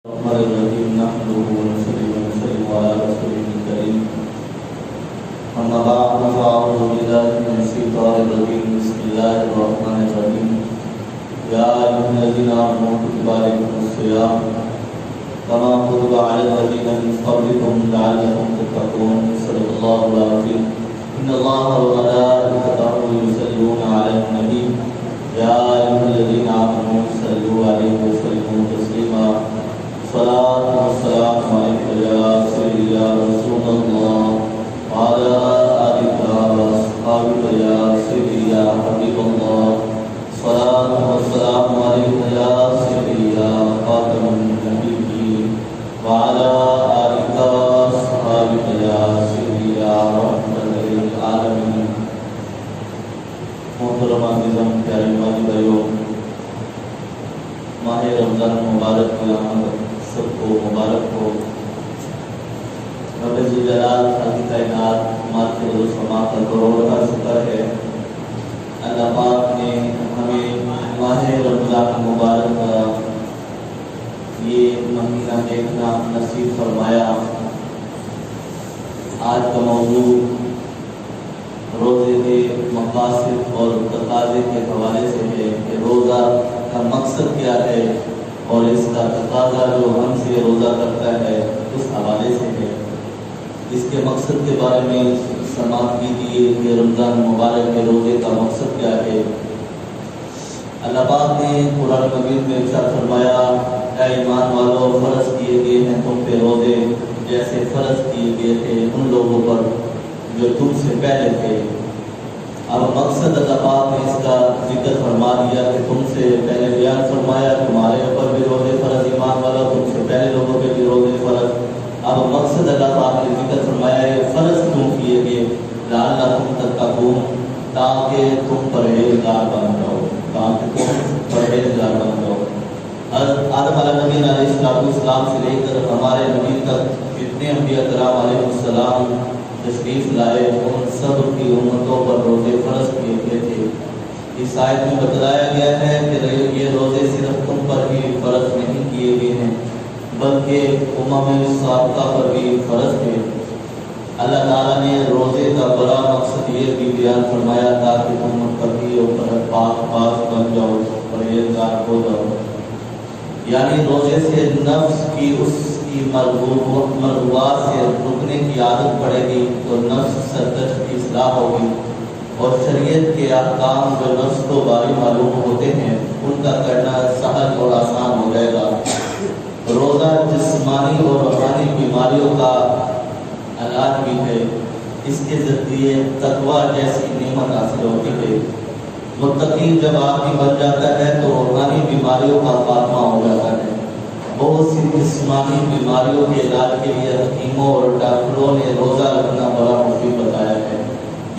الرحمن الرحيم نحمده ونصلي على رسوله الكريم أما بعد فأعوذ بالله من الشيطان الرجيم بسم الله الرحمن الرحيم يا أيها الذين آمنوا كتب عليكم الصيام كما كتب على الذين من قبلكم لعلكم تتقون صدق الله العظيم إن الله وملائكته يصلون على النبي يا أيها الذين آمنوا صلوا عليه وسلموا تسليما صلاة والسلام عليك يا سيدي يا رسول الله وعلى آلك وأصحابك يا سيدي يا حبيب الله صلاة والسلام عليك يا سيدي يا خاتم النبيين وعلى آلك وأصحابك يا سيدي يا رحمة للعالمين محترم عزیزم پیارے مالی بھائیوں، ماہ رمضان مبارک کی آمد سب کو مبارک ہو۔ رب ذوالجلال خالق کائنات مالک روز سما کا کروڑ کا شکر ہے، اللہ پاک نے ہمیں ماہ رمضان مبارک کا یہ مہینہ دیکھنا نصیب فرمایا۔ آج کا موضوع روزے کے مقاصد اور تقاضے کے حوالے سے ہے کہ روزہ کا مقصد کیا ہے اور اس کا تقاضا جو ہم سے روزہ کرتا ہے اس حوالے سے ہے۔ اس کے مقصد کے بارے میں سماعت کیجیے کہ رمضان مبارک کے روزے کا مقصد کیا ہے۔ اللہ پاک نے قرآن مجید میں ارشاد فرمایا، اے ایمان والو، فرض کیے گئے ہیں تم پہ روزے جیسے فرض کیے گئے تھے ان لوگوں پر جو تم سے پہلے تھے۔ اب مقصد اللہ پاک نے اس کا ذکر فرما دیا کہ تم سے پہلے بیان فرمایا تمہارے اوپر بھی روزے فرض، ایمان والا تم سے پہلے لوگوں پہ بھی روزے فرض۔ اب مقصد اللہ پاک نے ذکر فرمایا ہے فرض کیوں کیے گئے، لعلکم تتقون، تاکہ تم پرہیزگار بن جاؤ، تاکہ تم پرہیزگار بن جاؤ۔ آدم علیہ نبی علیہ السلام سے لے کر ہمارے نبی تک جتنے انبیاء کرام علیہ السلام تشریف لائے ان سب کی امتوں پر روزے فرض کیے گئے تھے۔ اس آیت میں بتلایا گیا ہے کہ یہ روزے صرف تم پر ہی فرض نہیں کیے گئے ہیں بلکہ امم سابقہ پر بھی فرض تھے۔ اللہ تعالیٰ نے روزے کا بڑا مقصد یہ بھی بیان فرمایا تاکہ تم متقی اور پاک بن جاؤ، پرہیزگار ہو جاؤ۔ یعنی روزے سے نفس کی اس کی مرغوبات سے رکنے کی عادت پڑے گی تو نفس سرکش کی اصلاح ہوگی اور شریعت کے احکام جو نفس کو باری معلوم ہوتے ہیں ان کا کرنا سہل اور آسان ہو جائے گا۔ روزہ جسمانی اور روحانی بیماریوں کا علاج بھی ہے، اس کے ذریعے تقویٰ جیسی نعمت حاصل ہوتی ہے۔ متقی جب آدمی بن جاتا ہے تو روحانی بیماریوں کا خاتمہ ہو جاتا ہے۔ بہت سی جسمانی بیماریوں کے علاج کے لیے حکیموں اور ڈاکٹروں نے روزہ رکھنا بڑا مفید بتایا ہے،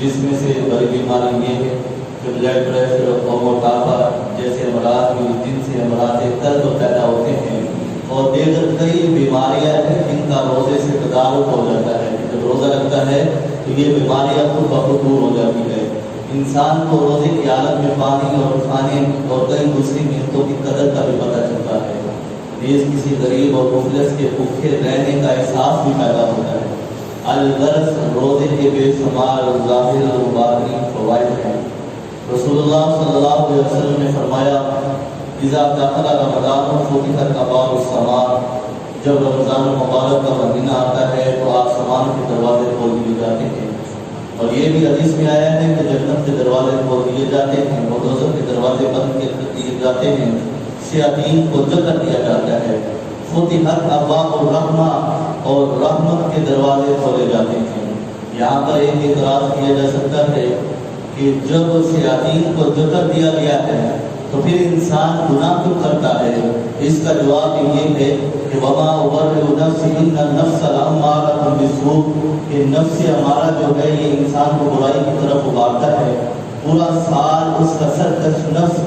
جس میں سے بڑی بیماری یہ ہے کہ بلڈ پریشر اور موٹاپا جیسے امراض بھی جن سے امراض قلب پیدا ہوتے ہیں اور دیگر کئی بیماریاں ہیں جن کا روزے سے تدارک ہو جاتا ہے۔ جب روزہ رکھتا ہے تو یہ بیماریاں خود بخود دور ہو جاتی ہے۔ انسان کو روزے کی حالت میں پانی اور کھانے اور کئی دوسری نعمتوں کی قدر کا بھی پتہ چلتا ہے۔ نیز کسی غریب اور مفلس کے بھوکے رہنے کا احساس بھی پیدا ہوتا ہے۔ الغرض روزے کے بے شمار ظاہر و باطنی فوائد ہیں۔ رسول اللہ صلی اللہ علیہ وسلم نے فرمایا، اذا دخل رمضان فتحت ابواب السماء، جب رمضان مبارک کا مہینہ آتا ہے تو آسمان کے دروازے کھول دیے جاتے ہیں۔ اور یہ بھی حدیث میں آیا ہے کہ جنت کے دروازے کھول دیے جاتے ہیں اور دوزخ کے دروازے بند کر دیے جاتے ہیں، شیاطین کو جکر دیا جاتا ہے۔ فتحت ابواب الرحمہ، اور رحمت کے دروازے کھولے جاتے ہیں۔ یہاں پر ایک اعتراض کیا جا سکتا ہے کہ جب شیاطین کو جکر دیا گیا ہے تو پھر انسان گناہ کیوں کرتا ہے؟ اس کا جواب یہ ہے کہ وما ابرئ نفسی ان النفس لامارۃ بالسوء، کہ نفس ہمارا جو ہے یہ انسان کو برائی کی طرف ابھارتا ہے۔ پورا سال اس کا سرکش نفس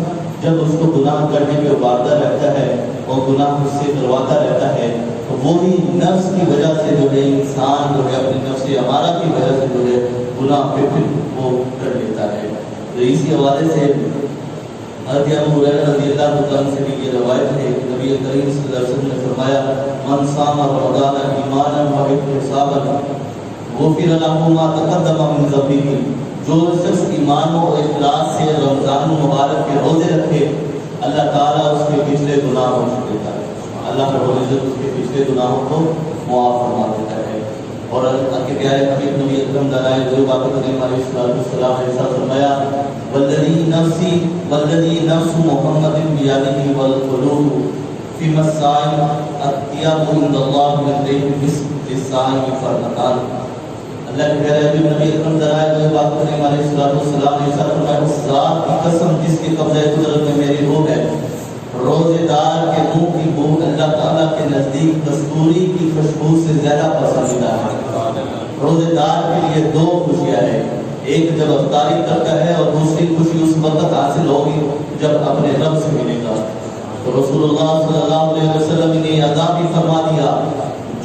جب اس کو گناہ کرنے پہ ابھارتا رہتا ہے اور گناہ اس سے کرواتا رہتا ہے تو وہی نفس کی وجہ سے جو ہے انسان جو ہے اپنی نفس ہمارا کی وجہ سے جو ہے گناہ پہ پھر وہ کر لیتا ہے۔ تو اسی حوالے سے حضرت ابو ہریرہ رضی اللہ عنہ سے بھی یہ روایت ہے کہ نبی کریم صلی اللہ علیہ وسلم نے فرمایا من صام رمضان ایمانا واحتسابا غفر له ما تقدم من ذنبه، جو شخص ایمان و اخلاص سے رمضان مبارک کے روزے رکھے اللہ تعالیٰ اس کے پچھلے گناہوں کو دیتا ہے، اللہ رب العزت اس کے پچھلے گناہوں کو معاف فرما دیتا ہے۔ اور اللہ کے پیارے حبیب نبی اکرم دلائل جو بات کریم علیہ السلام نے ارشاد فرمایا والذی نفس محمد بیدہ والقلوب فی مسائل اطیب عند اللہ من ریح مسک للصائم فرقان۔ اللہ کے پیارے حبیب نبی اکرم دلائل جو بات کریم علیہ السلام نے ارشاد فرمایا اس ذات کی قسم جس کے قبضہ قدرت میں میری روح ہے، روزے دار کے منہ کی بو اللہ تعالیٰ کے نزدیک کستوری کی خوشبو سے زیادہ پسندیدہ ہے۔ روزے دار کے لیے دو خوشیاں ہیں، ایک جب افطاری کرتا ہے اور دوسری خوشی اس وقت حاصل ہوگی جب اپنے رب سے ملے گا۔ تو رسول اللہ صلی اللہ علیہ وسلم نے عذاب بھی فرما دیا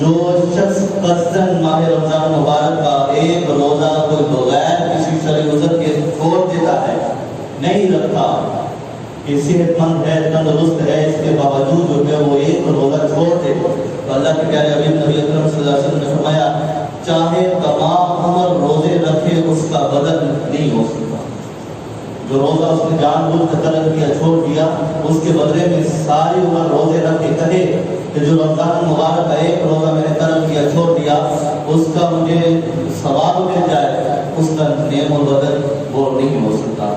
جو شخص قصداً ماہ رمضان مبارک کا ایک روزہ کوئی بغیر کسی شرعی عذر کے چھوڑ دیتا ہے، نہیں رکھتا کہ صحت مند ہے تندرست ہے، اس کے باوجود جو ہے وہ ایک روزہ چھوڑ دے تو اللہ کے پیارے حبیب نبی اکرم صلی اللہ علیہ وسلم نے فرمایا چاہے تمام عمر روزے رکھے اس کا بدل نہیں ہو سکتا۔ جو روزہ اس نے جان بوجھ کر ترک کیا چھوڑ دیا اس کے بدلے میں ساری عمر روزے رکھ کے کہے کہ جو رمضان مبارک کا ایک روزہ میں نے ترک کیا چھوڑ دیا اس کا مجھے ثواب مل جائے، اس کا نعم و بدل وہ نہیں ہو سکتا۔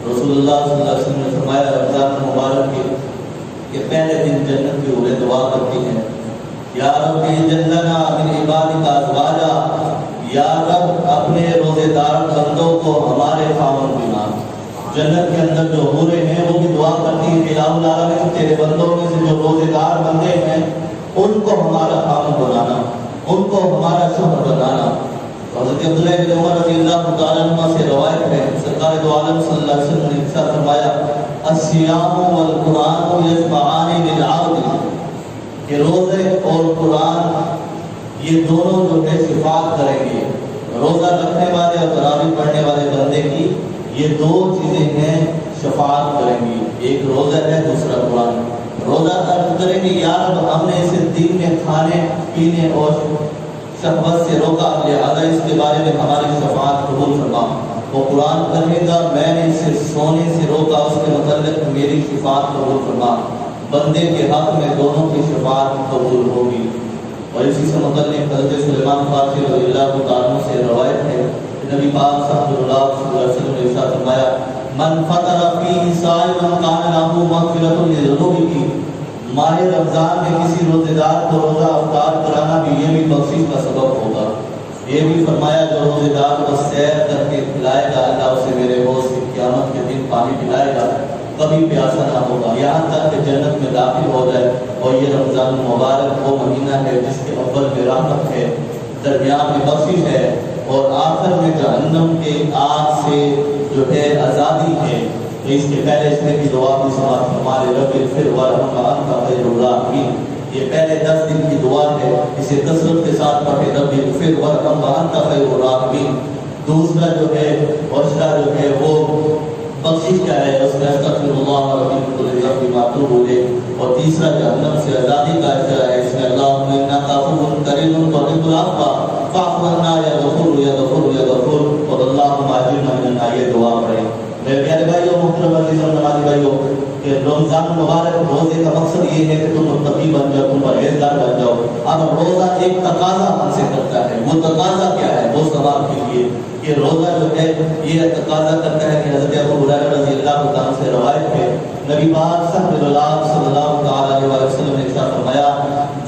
رسول اللہ صلی اللہ علیہ وسلم نے فرمایا رمضان مبارک کے پہلے دن جنت کی عورتیں دعا کرتی ہیں یا رب جلنا من عبادک ازواجا، یا رب اپنے روزے دار بندوں کو ہمارے خاوند بنا۔ جنت کے اندر جو حوریں ہیں وہ بھی دعا کرتی ہیں کہ الہ العالمین تیرے بندوں میں سے جو روزے دار بندے ہیں ان کو ہمارا خاوند بنانا، ان کو ہمارا شوہر بنانا۔ حضرت عبداللہ بن عمر رضی اللہ تعالیٰ عنہ سے روایت ہے سرکار دو عالم صلی اللہ علیہ وسلم نے ارشاد فرمایا الصیام والقرآن یشفعان للعبد، کہ روزے اور قرآن یہ دونوں جو ہے شفاعت کریں گے، روزہ رکھنے والے اور تراویح پڑھنے والے بندے کی یہ دو چیزیں ہیں شفاعت کریں گی، ایک روزہ ہے دوسرا قرآن۔ روزہ عرض کریں گے یا رب ہم نے اسے دن میں کھانے پینے اور شہوت سے روکا لہذا اس کے بارے میں ہماری شفاعت قبول فرما۔ وہ قرآن کہے گا میں نے اسے سونے سے روکا اس کے متعلق میری شفاعت قبول فرما۔ بندے کے حق میں دونوں کی شفاعت قبول ہوگی۔ اور اسی سے متعلق حضرت سلیمان فارسی رضی اللہ تعالیٰ عنہ سے روایت ہے نبی پاک صلی اللہ علیہ وسلم نے ارشاد فرمایا من فطر فیہ صائما کان لہ مغفرۃ لذنوبہ، ماہ رمضان میں کسی روزے دار کو روزہ افطار کرانا بھی یہ بھی بخشش کا سبب ہوگا۔ یہ بھی فرمایا جو روزے دار کو سیر کر کے کھلائے گا اللہ اسے میرے حوض کی قیامت کے دن پانی پلائے گا، کبھی پیاسا نہ ہوگا یہاں تک کہ جنت میں داخل ہو جائے۔ اور یہ رمضان مبارک وہ مہینہ ہے جس کے اول میں رحمت ہے، درمیان میں بخشش ہے اور آخر میں جہنم کے آگ سے جو ہے آزادی ہے۔ اس کے پہلے اس نے بھی دعا کی سماعت ہمارے رب اغفر وارحم وانت خیر الراحمین، یہ پہلے 10 دن کی دعا ہے، اسے کثرت کے ساتھ پڑھے رب اغفر وارحم وانت خیر الراحمین۔ دوسرا جو ہے حوصلہ جو ہے وہ بخشش کیا ہے اس میں استغفر اللہ ربی کل ذنب معتوب ہو جائے۔ اور تیسرا جہنم سے آزادی کا اشارہ ہے اس میں اللہم انک عفو کریم تحب العفو فاعف عنا یا غفور یا غفور یا غفور اور اللہم اجرنا من النار، یہ دعا پڑھیں۔ میرے پیارے بھائیو محترم عزیز اور نمازی بھائیو کہ رمضان مبارک روزے کا مقصد یہ ہے کہ تم متقی بن جاؤ، تم پرہیزگار بن جاؤ۔ اب روزہ ایک تقاضا ہم سے کرتا ہے، وہ تقاضا کیا ہے وہ سوال کیجیے کہ روزہ جو ہے یہ تقاضا کرتا ہے کہ حضرت ابو ہریرہ رضی اللہ عنہ سے روایت ہے نبی پاک صلی اللہ علیہ وسلم نے ارشاد فرمایا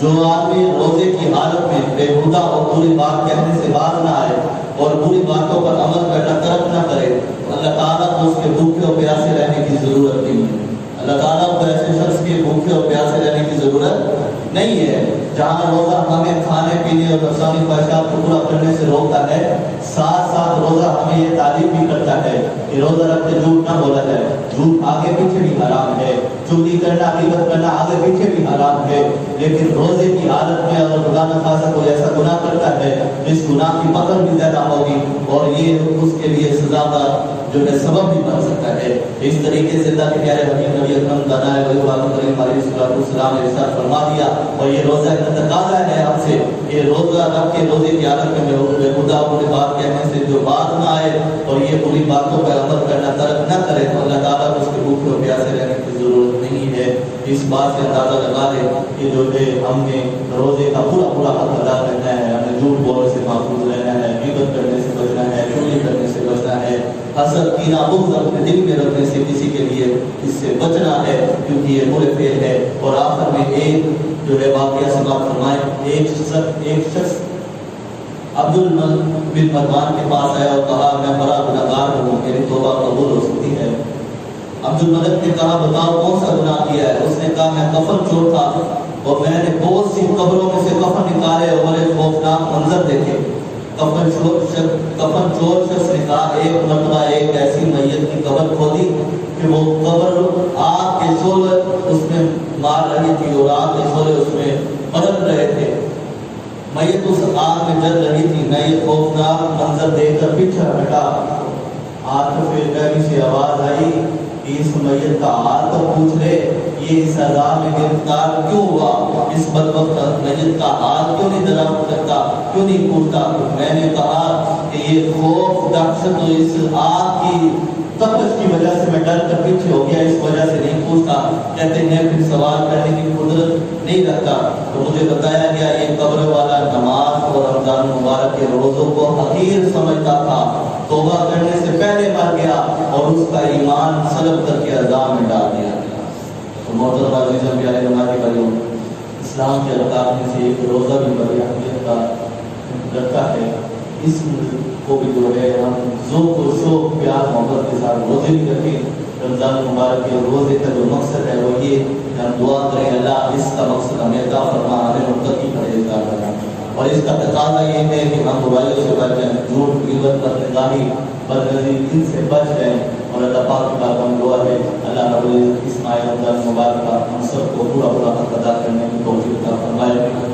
جو آدمی روزے کی حالت میں بےہودہ اور بری بات کہنے سے باز نہ آئے اور بری باتوں پر عمل کرنا ترک نہ کرے، اللہ تعالیٰ کو اس کے بھوکے اور پیاسے رہنے کی ضرورت نہیں ہے۔ اللہ تعالیٰ کو ایسے شخص کے بھوکے اور پیاسے رہنے کی ضرورت نہیں ہے. جہاں روزہ ہمیں کھانے پینے اور نفسانی خواہشات کو پورا کرنے سے روکتا ہے، ساتھ ساتھ روزہ ہمیں یہ تعلیم بھی کرتا ہے کہ روزہ رکھتے جھوٹ نہ بولا جائے. جھوٹ آگے پیچھے بھی حرام ہے، چغلی کرنا غیبت کرنا آگے پیچھے بھی حرام ہے. لیکن روزے کی حالت میں اگر خدا نہ خاصا کوئی ایسا گناہ کرتا ہے جس گناہ کی پکڑ بھی زیادہ ہوگی اور یہ اس کے لیے سزا کا جو ہے سبب بھی بن سکتا ہے. اس طریقے سے اللہ کے پیارے حبیب نبی اکرم دانا ہے کریم علیہ السلام نے ارشاد فرما دیا. اور یہ روزہ کا تقاضا ہے ہم سے، یہ روزہ رکھ کے روزے کی حالت میں بے خدا پوری بات کہنے سے جو بات نہ آئے اور یہ پوری باتوں پر عمل کرنا ترک نہ کرے تو اللہ تعالیٰ کو اس کے بھوکے اور پیاسے رہنے کی ضرورت نہیں ہے. اس بات سے اندازہ لگا لے کہ جو ہے ہم نے روزے کا پورا حق ادا کرنا ہے. ہمیں جھوٹ بولنے سے محفوظ رہنا ہے، غیبت کرنے سے بچنا ہے، چغلی کرنے سے بچنا ہے، حسد کینہ بغض اپنے دل میں رکھنے سے کسی کے لیے اس سے بچنا ہے کیونکہ یہ برے فعل ہے. اور آخر میں ایک جو ہے واقعہ سے بات فرمائے. ایک شخص عبد الملک بن مروان کے پاس آیا اور کہا میں بڑا گناہگار ہوں، میری توبہ قبول ہو سکتی ہے. عبد الملک نے کہا بتاؤ کون سا گناہ کیا ہے؟ اس نے کہا میں کفن چور تھا اور میں نے بہت سی قبروں میں سے کفن نکالے اور بڑے خوفناک منظر دیکھے. کفن چور شخص نے کہا ایک مرتبہ ایک ایسی میت کی قبر کھودی کہ وہ قبر آگ کے شعلے اس میں مار رہی تھی اور آگ کے شعلے اس میں برق رہے تھے. میت اس آگ میں جل رہی تھی. میں یہ خوفناک منظر دیکھ کر پیچھے ہٹا. عاطف گہری سے آواز آئی کہ اس میت کا حال تو پوچھ لے، یہ اس عذاب میں گرفتار کیوں ہوا؟ اس بدبخت میت کا حال کیوں نہیں دریافت کرتا، کیوں نہیں پوچھتا؟ میں نے کہا کہ یہ خوف دہشت و اس آگ کی تپش کی وجہ سے میں ڈر کر پیچھے ہو گیا، اس وجہ سے نہیں پوچھتا. کہتے ہیں پھر سوال کرنے کی قدرت نہیں رکھتا. تو مجھے بتایا گیا یہ قبر والا نماز اور رمضان مبارک کے روزوں کو حقیر سمجھتا تھا، توبہ کرنے سے پہلے مر گیا اور اس کا ایمان سلب کر کے عذاب میں ڈال دیا گیا. تو محترم عزیزاں پیارے نمازی بھائیوں، اسلام کے ارکان میں سے ایک روزہ بھی بڑی اہمیت کا رکھتا ہے. اس کو بھی جو ہے ہم ذوق و شوق پیار محبت کے ساتھ روزے بھی رکھیں. رمضان مبارک کے روزے کا جو مقصد ہے وہ یہ کہ ہم دعا کریں اللہ اس کا مقصد ہمیں عطا فرما، ہمیں متقی پرہیزگار بنا. اور اس کا تقاضا یہ ہے کہ ہم موبائلوں سے بچ جائیں، جھوٹ غیبت بدنظاری بدنظری ان سے بچ جائیں. اور اللہ پاک کی بات ہم دعا ہے اللہ رب العزت اس ماہ رمضان مبارک کا ہم سب کو پورا حق ادا کرنے کی توفیق عطا فرمائے.